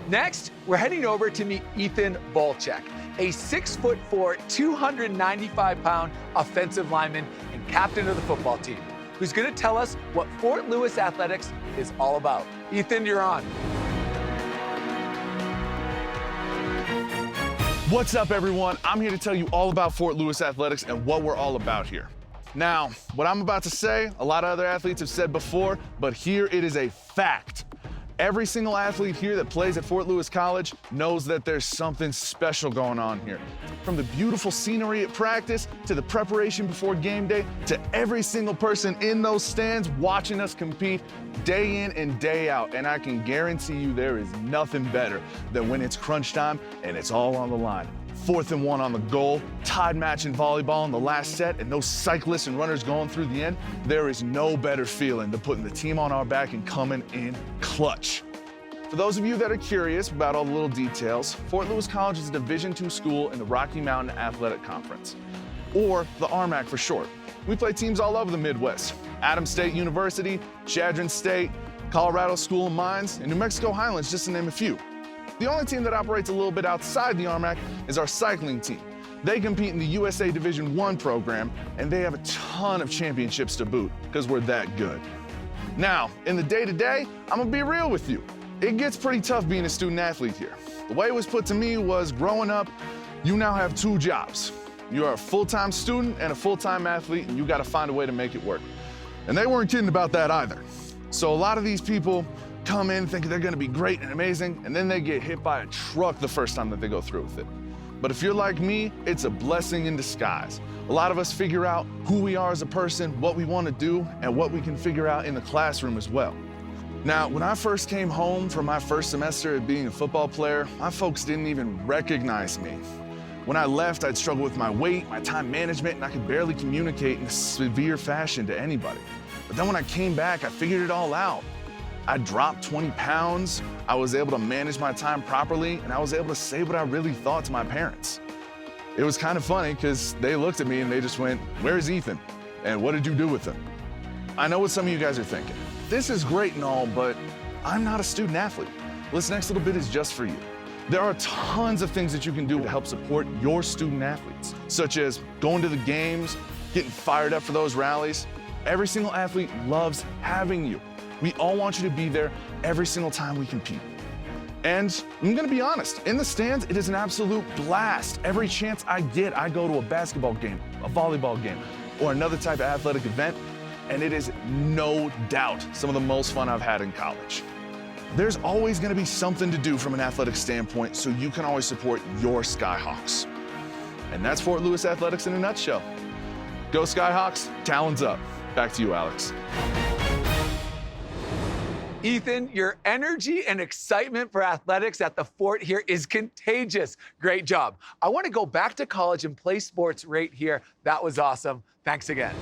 Next, we're heading over to meet Ethan Volchek, a 6'4", 295-pound offensive lineman and captain of the football team, who's going to tell us what Fort Lewis Athletics is all about. Ethan, you're on. What's up, everyone? I'm here to tell you all about Fort Lewis Athletics and what we're all about here. Now, what I'm about to say, a lot of other athletes have said before, but here it is a fact. Every single athlete here that plays at Fort Lewis College knows that there's something special going on here. From the beautiful scenery at practice, to the preparation before game day, to every single person in those stands watching us compete day in and day out. And I can guarantee you there is nothing better than when it's crunch time and it's all on the line. 4th and 1 on the goal, tied match in volleyball in the last set, and those cyclists and runners going through the end. There is no better feeling than putting the team on our back and coming in clutch. For those of you that are curious about all the little details, Fort Lewis College is a Division II school in the Rocky Mountain Athletic Conference, or the RMAC for short. We play teams all over the Midwest: Adams State University, Chadron State, Colorado School of Mines, and New Mexico Highlands, just to name a few. The only team that operates a little bit outside the RMAC is our cycling team. They compete in the USA Division I program, and they have a ton of championships to boot, because we're that good. Now, in the day-to-day, I'm gonna be real with you. It gets pretty tough being a student athlete here. The way it was put to me was, growing up, you now have 2 jobs. You are a full-time student and a full-time athlete, and you gotta find a way to make it work. And they weren't kidding about that either. So a lot of these people come in thinking they're gonna be great and amazing, and then they get hit by a truck the first time that they go through with it. But if you're like me, it's a blessing in disguise. A lot of us figure out who we are as a person, what we wanna do, and what we can figure out in the classroom as well. Now, when I first came home from my first semester at being a football player, my folks didn't even recognize me. When I left, I'd struggle with my weight, my time management, and I could barely communicate in a severe fashion to anybody. But then when I came back, I figured it all out. I dropped 20 pounds, I was able to manage my time properly, and I was able to say what I really thought to my parents. It was kind of funny because they looked at me and they just went, "Where's Ethan? And what did you do with him?" I know what some of you guys are thinking. This is great and all, but I'm not a student athlete. This next little bit is just for you. There are tons of things that you can do to help support your student athletes, such as going to the games, getting fired up for those rallies. Every single athlete loves having you. We all want you to be there every single time we compete. And I'm gonna be honest, in the stands, it is an absolute blast. Every chance I get, I go to a basketball game, a volleyball game, or another type of athletic event, and it is no doubt some of the most fun I've had in college. There's always gonna be something to do from an athletic standpoint, so you can always support your Skyhawks. And that's Fort Lewis Athletics in a nutshell. Go Skyhawks, talons up. Back to you, Alex. Ethan, your energy and excitement for athletics at the Fort here is contagious. Great job. I want to go back to college and play sports right here. That was awesome. Thanks again.